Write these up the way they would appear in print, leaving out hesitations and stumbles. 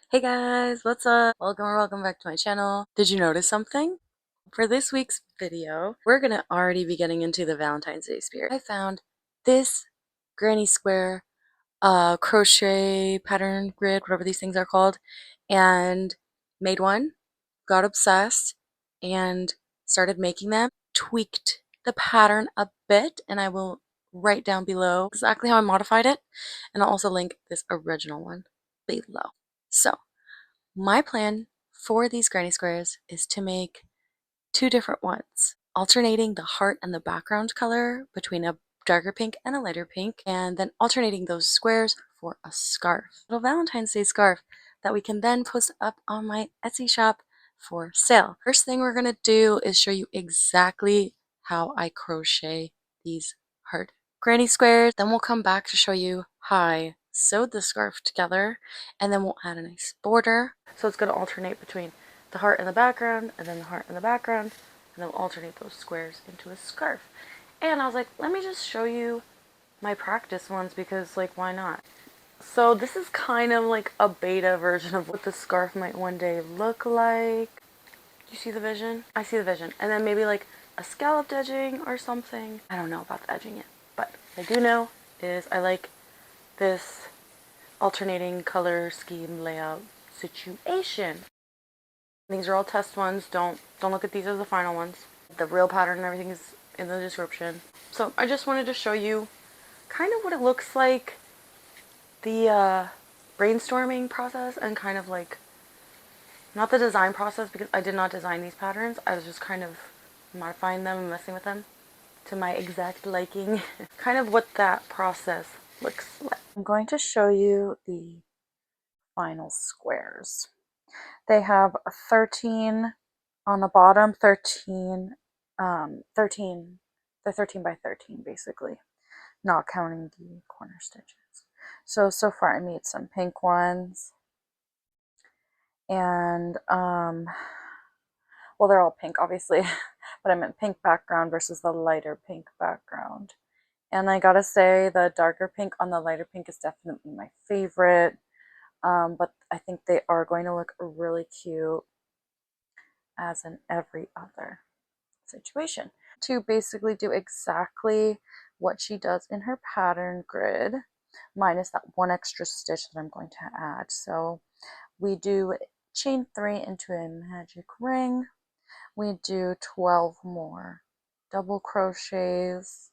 Hey guys, what's up? Welcome or welcome back to my channel. Did you notice something? For this week's video, we're gonna already be getting into the Valentine's Day spirit. I found this granny square crochet pattern grid, whatever these things are called, and made one, got obsessed, and started making them. Tweaked the pattern a bit, and I will write down below exactly how I modified it, and I'll also link this original one below. So my plan for these granny squares is to make two different ones, alternating the heart and the background color between a darker pink and a lighter pink, and then alternating those squares for a scarf, a little Valentine's Day scarf that we can then post up on my Etsy shop for sale. First thing we're going to do is show you exactly how I crochet these heart granny squares. Then we'll come back to show you how I sewed the scarf together, and then we'll add a nice border. So it's going to alternate between the heart in the background and then the heart in the background, and then we'll alternate those squares into a scarf. And I was like, let me just show you my practice ones because, like, why not? So this is kind of like a beta version of what the scarf might one day look like. Do you see the vision? I see the vision. And then maybe like a scalloped edging or something. I don't know about the edging yet, but what I do know is I like this alternating color scheme layout situation. These are all test ones. Don't look at these as the final ones. The real pattern and everything is in the description. So I just wanted to show you kind of what it looks like, the brainstorming process, and kind of like, not the design process because I did not design these patterns. I was just kind of modifying them and messing with them to my exact liking. Kind of what that process looks like. I'm going to show you the final squares. They have 13 on the bottom, 13, they're 13 by 13 basically, not counting the corner stitches. So far I made some pink ones, and well, they're all pink obviously, but I meant pink background versus the lighter pink background. And I gotta say, the darker pink on the lighter pink is definitely my favorite, but I think they are going to look really cute as in every other situation. To basically do exactly what she does in her pattern grid, minus that one extra stitch that I'm going to add. So we do chain 3 into a magic ring. We do 12 more double crochets.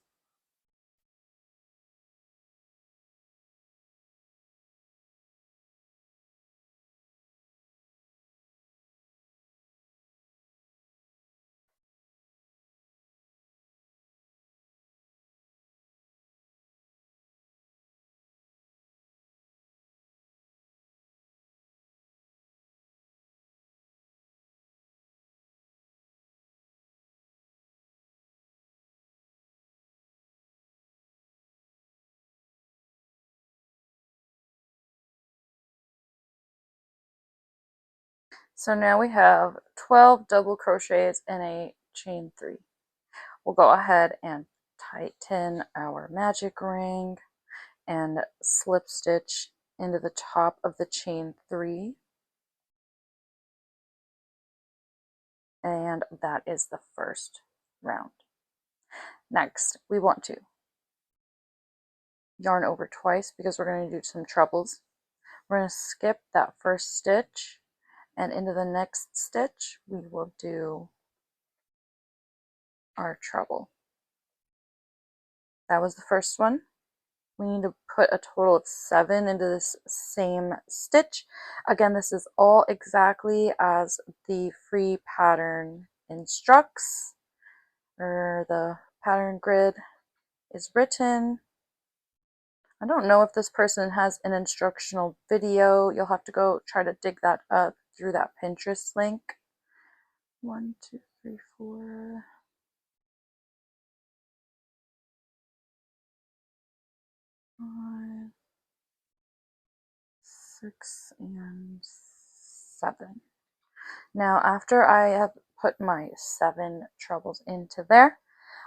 So now we have 12 double crochets and a chain 3. We'll go ahead and tighten our magic ring and slip stitch into the top of the chain 3. And that is the first round. Next, we want to yarn over twice because we're going to do some trebles. We're going to skip that first stitch, and into the next stitch we will do our treble. That was the first one. We need to put a total of 7 into this same stitch. Again, this is all exactly as the free pattern instructs, or the pattern grid is written. I don't know if this person has an instructional video. You'll have to go try to dig that up through that Pinterest link. 1, 2, 3, 4. 5, 6, and 7. Now, after I have put my 7 trebles into there,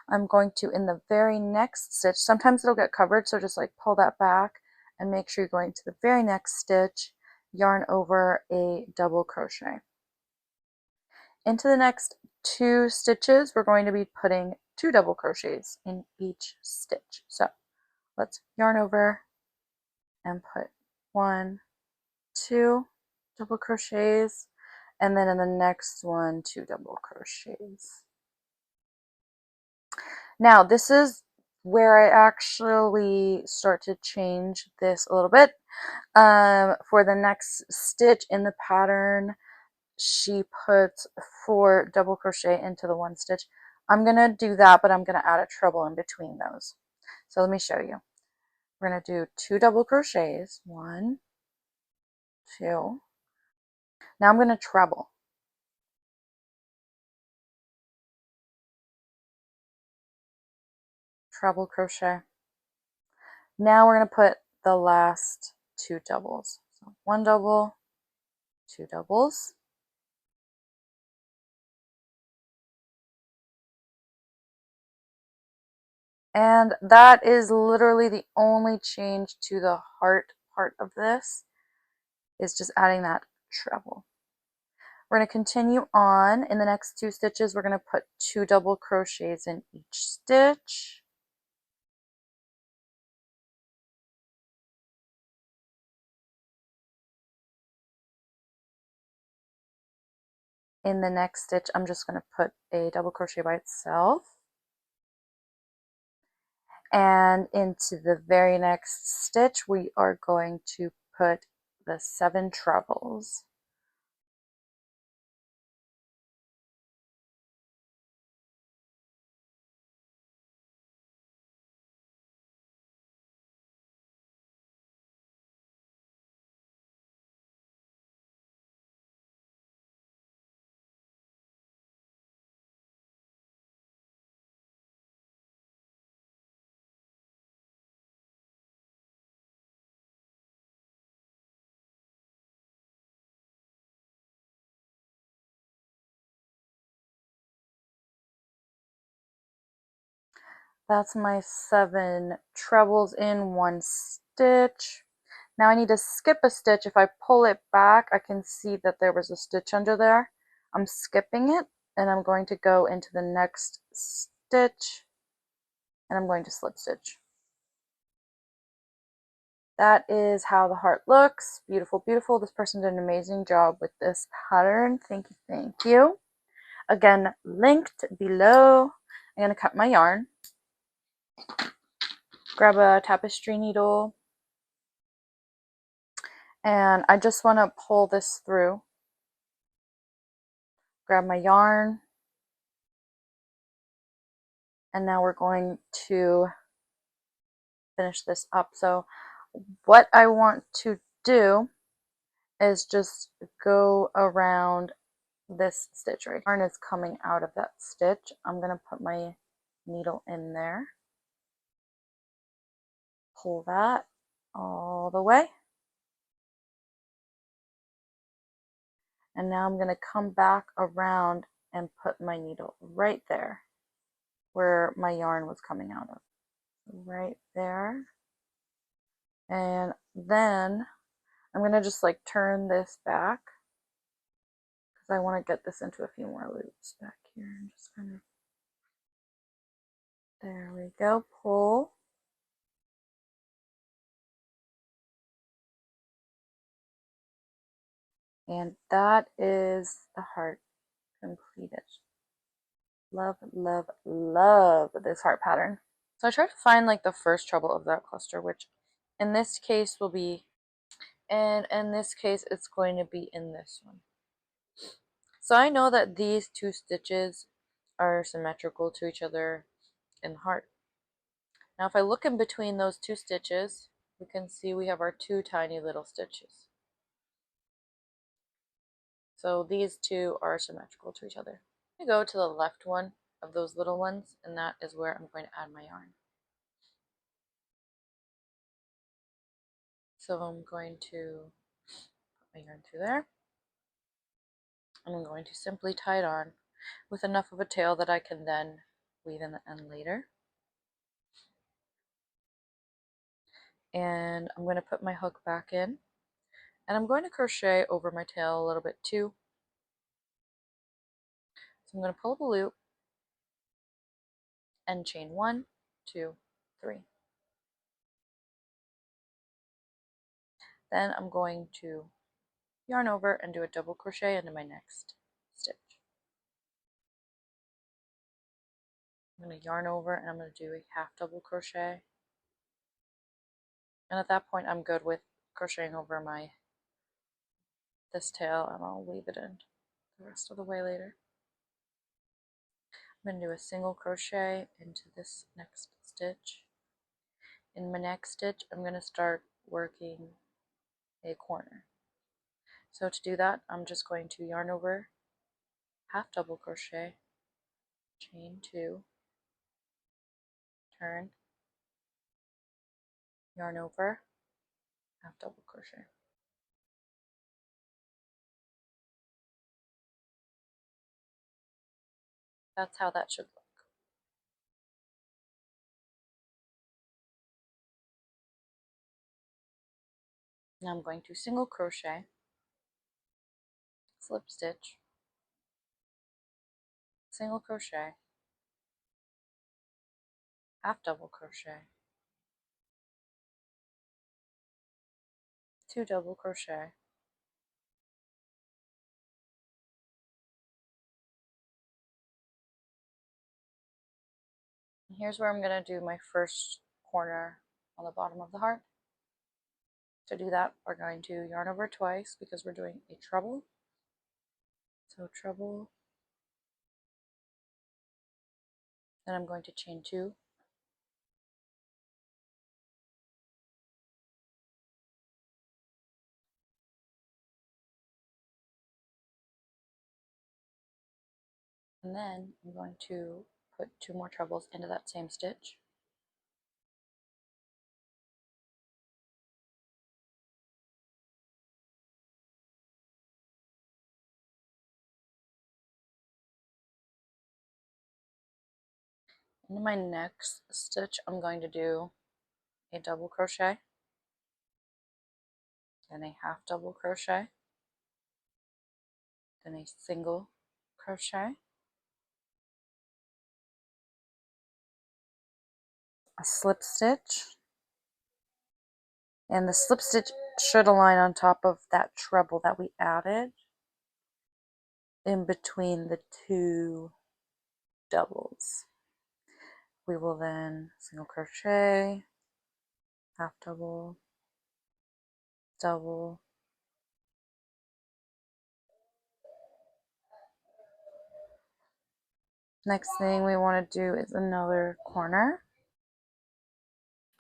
I'm going to, in the very next stitch, sometimes it'll get covered, so just like pull that back and make sure you're going to the very next stitch yarn over a double crochet. Into the next 2 stitches, we're going to be putting 2 double crochets in each stitch. So let's yarn over and put 1, 2 double crochets, and then in the next one 2 double crochets. Now this is where I actually start to change this a little bit. For the next stitch in the pattern, she puts 4 double crochet into the 1 stitch. I'm gonna do that, but I'm gonna add a treble in between those. So let me show you. We're gonna do 2 double crochets, 1, 2. Now I'm gonna treble. Treble crochet. Now we're gonna put the last 2 doubles. So 1 double, 2 doubles. And that is literally the only change to the heart part of this, is just adding that treble. We're going to continue on. In the next 2 stitches, we're going to put 2 double crochets in each stitch. In the next stitch, I'm just going to put a double crochet by itself. And into the very next stitch, we are going to put the 7 trebles. That's my 7 trebles in 1 stitch. Now I need to skip a stitch. If I pull it back, I can see that there was a stitch under there. I'm skipping it, and I'm going to go into the next stitch, and I'm going to slip stitch. That is how the heart looks. Beautiful, beautiful. This person did an amazing job with this pattern. Thank you, thank you. Again, linked below. I'm going to cut my yarn. Grab a tapestry needle. And I just want to pull this through. Grab my yarn. And now we're going to finish this up. So what I want to do is just go around this stitch right here. Yarn is coming out of that stitch. I'm going to put my needle in there. Pull that all the way. And now I'm going to come back around and put my needle right there where my yarn was coming out of. Right there. And then I'm going to just like turn this back because I want to get this into a few more loops back here. And just kind of, there we go, pull. And that is the heart completed. Love, love, love this heart pattern. So I tried to find like the first treble of that cluster, which in this case will be, and in this case it's going to be in this one. So I know that these 2 stitches are symmetrical to each other in the heart. Now if I look in between those 2 stitches, we can see we have our 2 tiny little stitches. So these 2 are symmetrical to each other. I go to the left one of those little ones, and that is where I'm going to add my yarn. So I'm going to put my yarn through there, and I'm going to simply tie it on with enough of a tail that I can then weave in the end later. And I'm going to put my hook back in, And I'm going to crochet over my tail a little bit too. So I'm going to pull up a loop and chain 1, 2, 3. Then I'm going to yarn over and do a double crochet into my next stitch. I'm going to yarn over and I'm going to do a half double crochet. And at that point I'm good with crocheting over this tail, and I'll leave it in the rest of the way later. I'm going to do a single crochet into this next stitch. In my next stitch I'm going to start working a corner. So to do that I'm just going to yarn over, half double crochet, chain 2, turn, yarn over, half double crochet. That's how that should look. Now I'm going to single crochet, slip stitch, single crochet, half double crochet, 2 double crochet, and here's where I'm going to do my first corner on the bottom of the heart. To do that we're going to yarn over twice because we're doing a treble. So treble, then I'm going to chain 2, and then I'm going to put 2 more trebles into that same stitch. In my next stitch I'm going to do a double crochet, then a half double crochet, then a single crochet, a slip stitch, and the slip stitch should align on top of that treble that we added in between the 2 doubles. We will then single crochet, half double, double, next thing we want to do is another corner.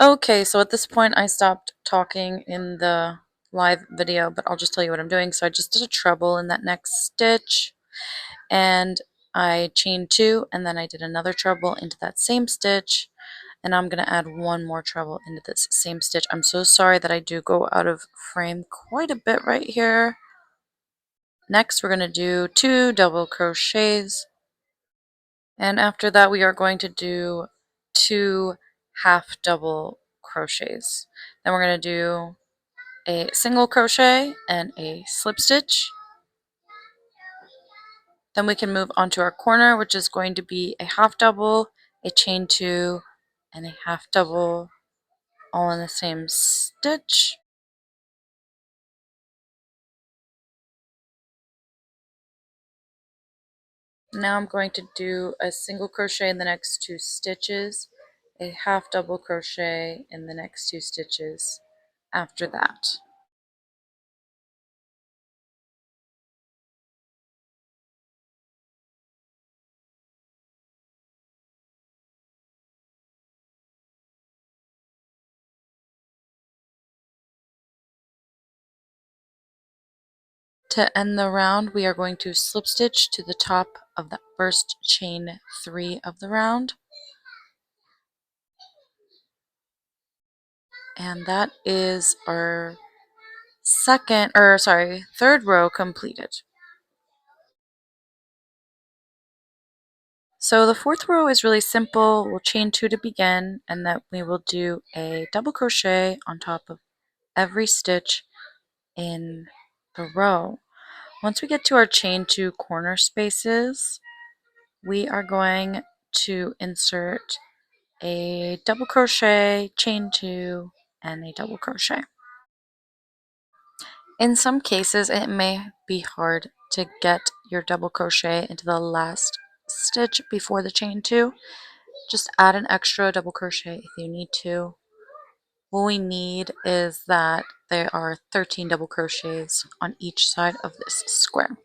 Okay, so at this point I stopped talking in the live video, but I'll just tell you what I'm doing. So I just did a treble in that next stitch, and I chained 2, and then I did another treble into that same stitch, and I'm going to add 1 more treble into this same stitch. I'm so sorry that I do go out of frame quite a bit right here. Next we're going to do 2 double crochets, and after that we are going to do 2 half double crochets. Then we're going to do a single crochet and a slip stitch. Then we can move on to our corner, which is going to be a half double, a chain 2, and a half double, all in the same stitch. Now I'm going to do a single crochet in the next 2 stitches, a half double crochet in the next 2 stitches after that. To end the round, we are going to slip stitch to the top of the first chain 3 of the round. And that is our third row completed. So the 4th row is really simple. We'll chain 2 to begin, and then we will do a double crochet on top of every stitch in the row. Once we get to our chain 2 corner spaces, we are going to insert a double crochet, chain 2, and a double crochet. In some cases, it may be hard to get your double crochet into the last stitch before the chain 2. Just add an extra double crochet if you need to. What we need is that there are 13 double crochets on each side of this square.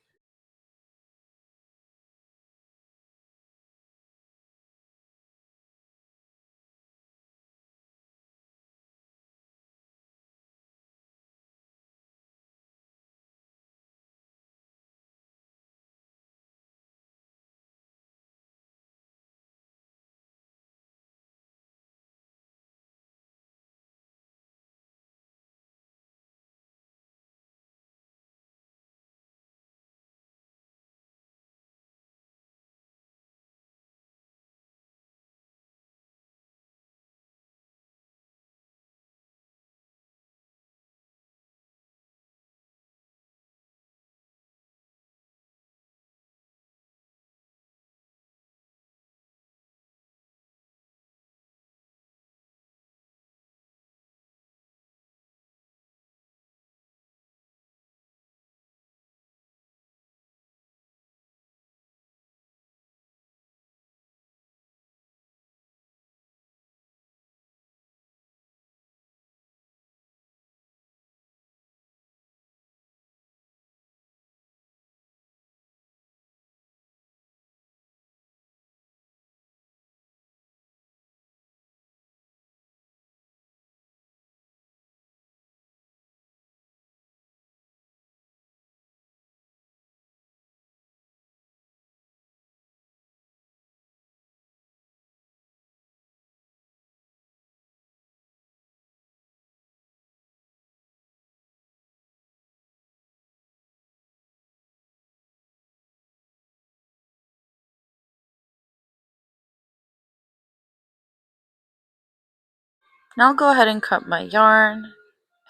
Now I'll go ahead and cut my yarn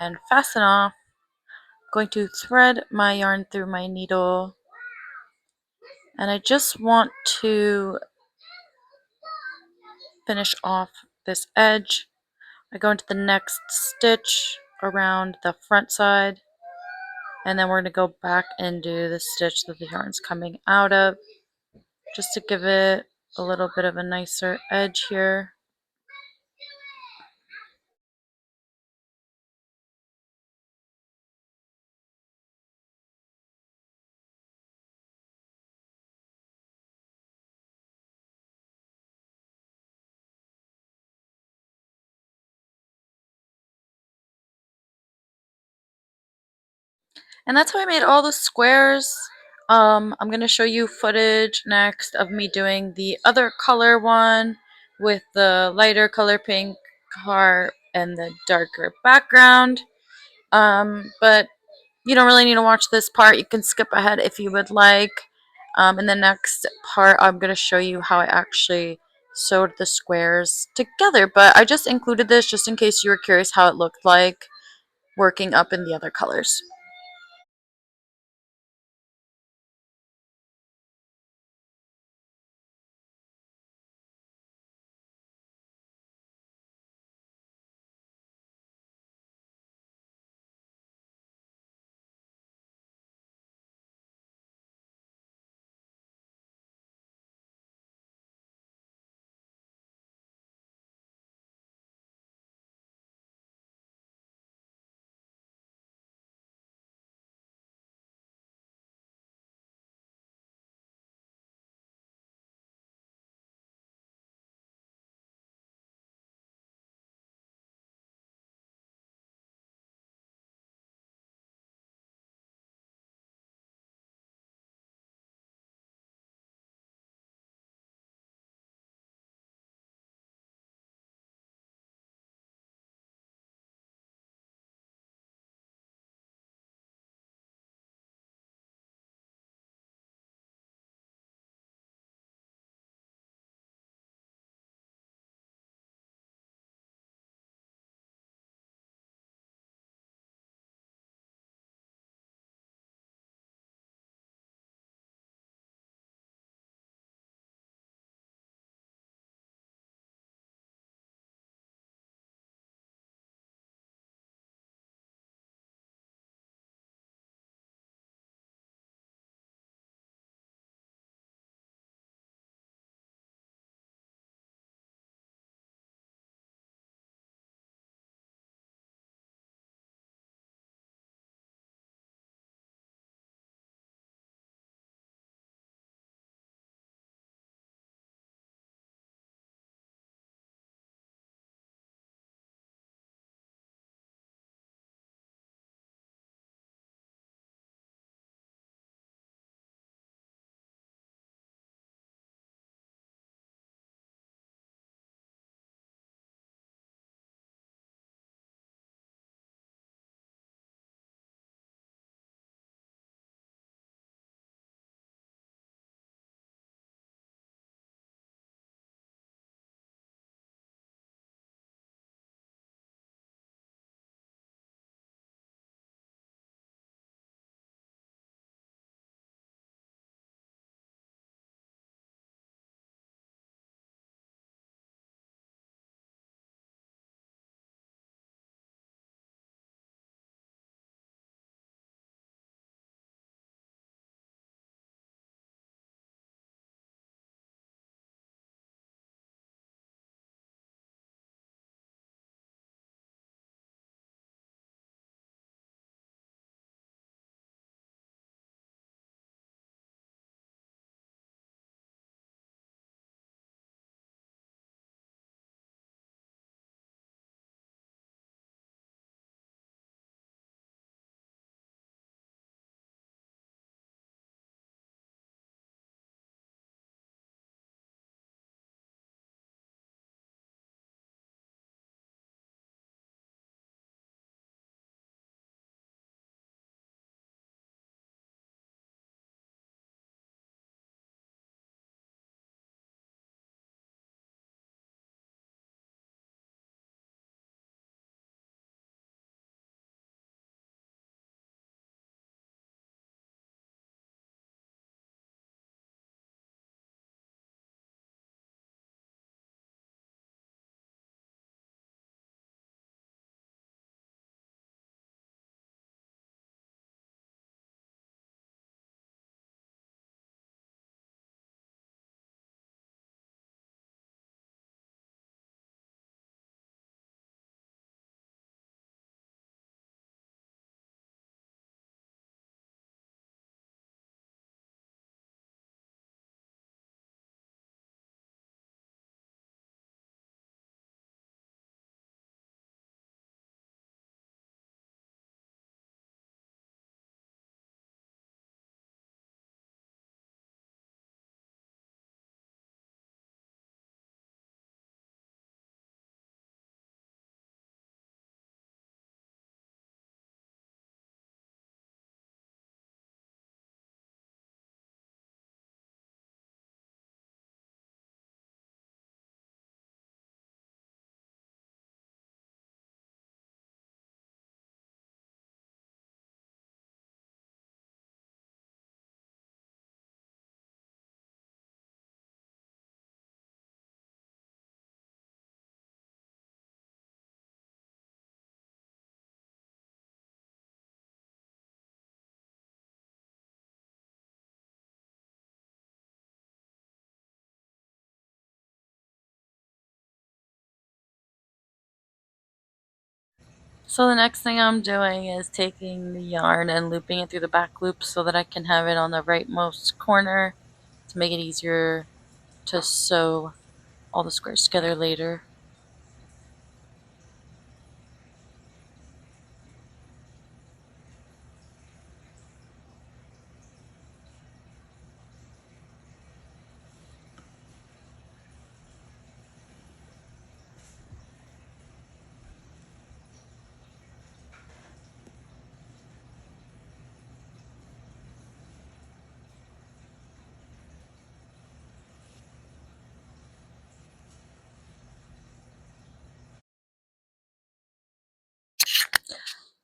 and fasten off. I'm going to thread my yarn through my needle, and I just want to finish off this edge. I go into the next stitch around the front side, and then we're going to go back and do the stitch that the yarn's coming out of, just to give it a little bit of a nicer edge here. And that's how I made all the squares. I'm going to show you footage next of me doing the other color one with the lighter color pink heart and the darker background. But you don't really need to watch this part. You can skip ahead if you would like. In the next part, I'm going to show you how I actually sewed the squares together. But I just included this just in case you were curious how it looked like working up in the other colors. So the next thing I'm doing is taking the yarn and looping it through the back loop so that I can have it on the rightmost corner to make it easier to sew all the squares together later.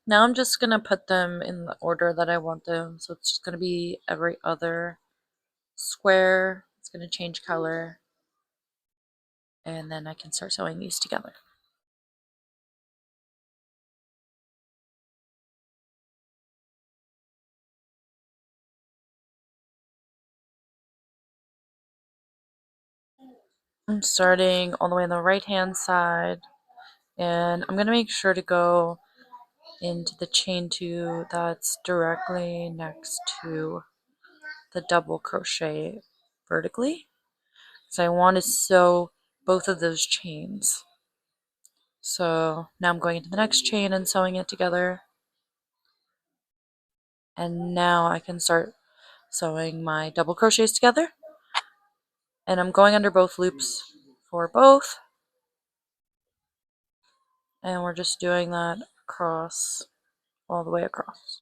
Now I'm just going to put them in the order that I want them. So it's just going to be every other square. It's going to change color. And then I can start sewing these together. I'm starting all the way on the right hand side. And I'm going to make sure to go into the chain 2 that's directly next to the double crochet vertically. So I want to sew both of those chains. So now I'm going into the next chain and sewing it together. And now I can start sewing my double crochets together. And I'm going under both loops for both. And we're just doing that across, all the way across.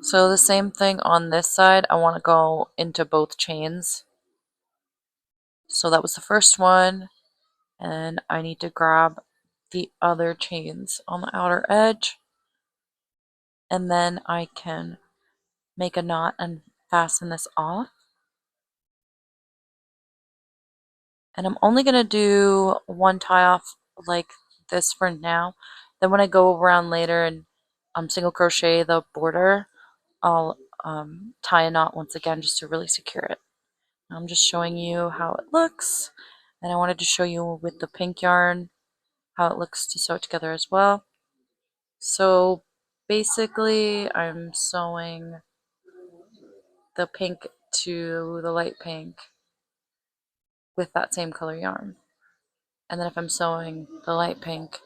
So the same thing on this side, I want to go into both chains. So that was the first one, and I need to grab the other chains on the outer edge, and then I can make a knot and fasten this off. And I'm only going to do one tie off like this for now. Then when I go around later and single crochet the border, I'll tie a knot once again just to really secure it. I'm just showing you how it looks, and I wanted to show you with the pink yarn how it looks to sew it together as well. So basically I'm sewing the pink to the light pink with that same color yarn. And then if I'm sewing the light pink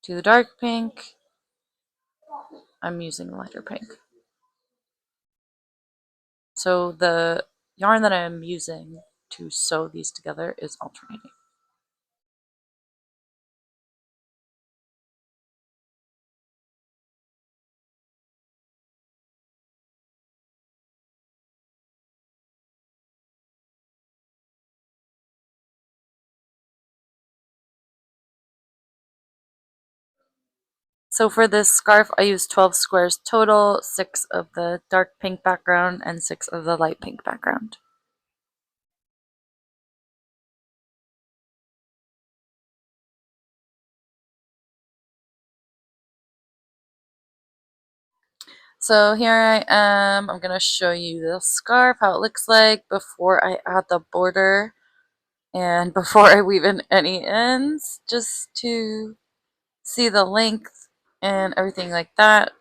to the dark pink, I'm using the lighter pink. So the yarn that I'm using to sew these together is alternating. So for this scarf, I used 12 squares total, 6 of the dark pink background and 6 of the light pink background. So here I am. I'm going to show you the scarf, how it looks like before I add the border and before I weave in any ends, just to see the length and everything like that.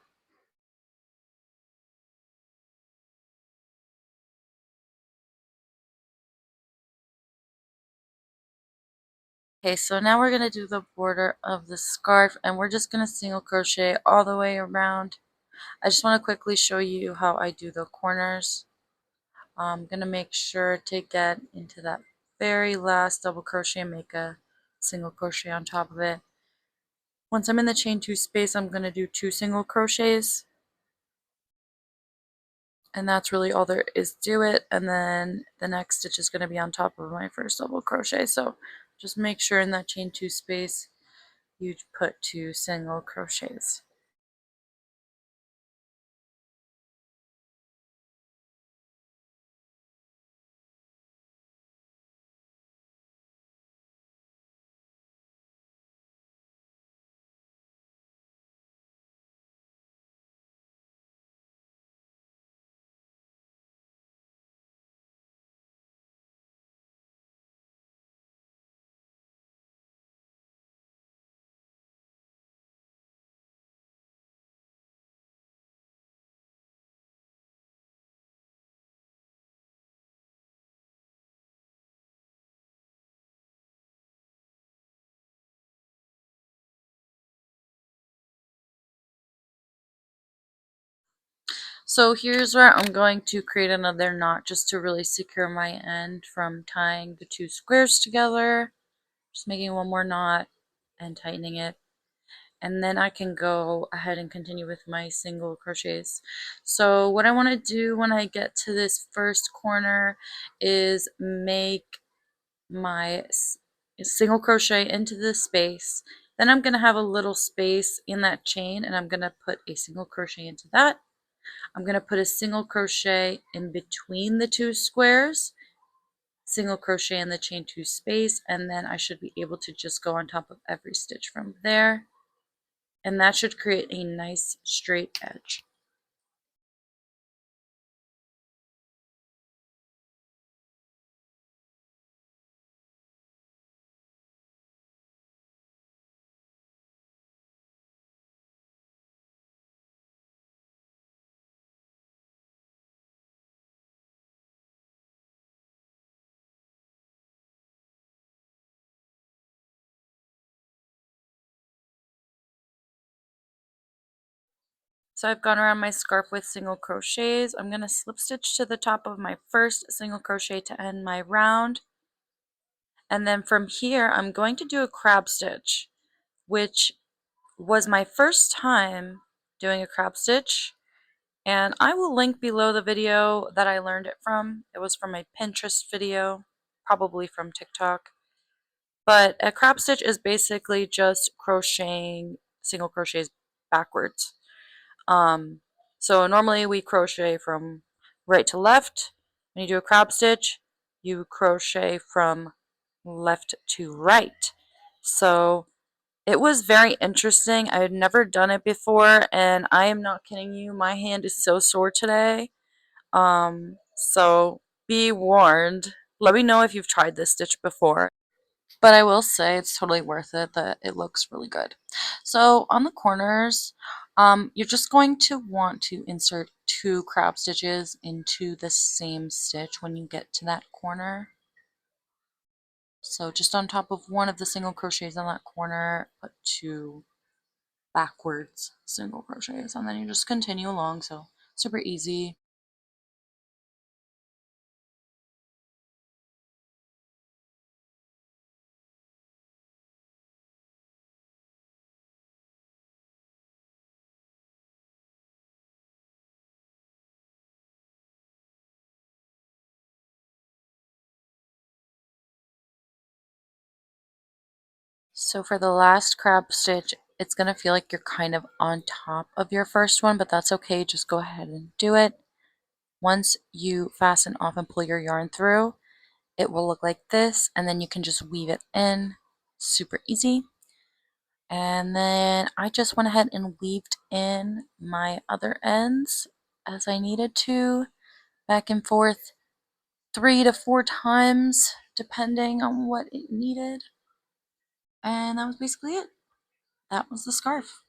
Okay, so now we're going to do the border of the scarf, and we're just going to single crochet all the way around. I just want to quickly show you how I do the corners. I'm going to make sure to get into that very last double crochet and make a single crochet on top of it. Once I'm in the chain 2 space, I'm going to do 2 single crochets, and that's really all there is to it. And then the next stitch is going to be on top of my first double crochet, so just make sure in that chain 2 space you put 2 single crochets. So here's where I'm going to create another knot just to really secure my end from tying the 2 squares together. Just making one more knot and tightening it. And then I can go ahead and continue with my single crochets. So what I want to do when I get to this first corner is make my single crochet into this space. Then I'm going to have a little space in that chain, and I'm going to put a single crochet into that. I'm going to put a single crochet in between the 2 squares, single crochet in the chain 2 space, and then I should be able to just go on top of every stitch from there. And that should create a nice straight edge. So I've gone around my scarf with single crochets. I'm going to slip stitch to the top of my first single crochet to end my round. And then from here, I'm going to do a crab stitch, which was my first time doing a crab stitch. And I will link below the video that I learned it from. It was from a Pinterest video, probably from TikTok. But a crab stitch is basically just crocheting single crochets backwards. Um, so normally we crochet from right to left. When you do a crab stitch, you crochet from left to right. So it was very interesting. I had never done it before, and I am not kidding you. My hand is so sore today. So be warned. Let me know if you've tried this stitch before. But I will say it's totally worth it, that it looks really good. So on the corners, you're just going to want to insert 2 crab stitches into the same stitch when you get to that corner. So just on top of one of the single crochets on that corner, put 2 backwards single crochets, and then you just continue along. So super easy. So for the last crab stitch, it's going to feel like you're kind of on top of your first one, but that's okay. Just go ahead and do it. Once you fasten off and pull your yarn through, it will look like this, and then you can just weave it in. Super easy. And then I just went ahead and weaved in my other ends as I needed to, back and forth 3 to 4 times, depending on what it needed. And that was basically it. That was the scarf.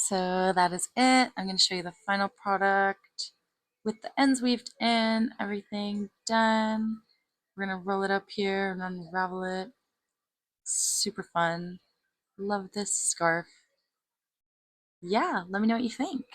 So that is it. I'm going to show you the final product with the ends weaved in, everything done. We're going to roll it up here and unravel it. Super fun. Love this scarf. Yeah, let me know what you think.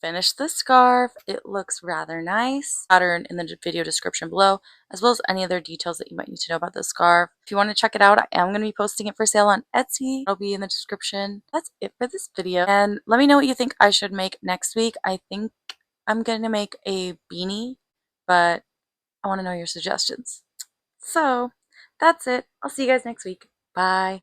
Finish the scarf. It looks rather nice. Pattern in the video description below, as well as any other details that you might need to know about the scarf. If you want to check it out, I am going to be posting it for sale on Etsy. It'll be in the description. That's it for this video. And let me know what you think I should make next week. I think I'm going to make a beanie, but I want to know your suggestions. So that's it. I'll see you guys next week. Bye.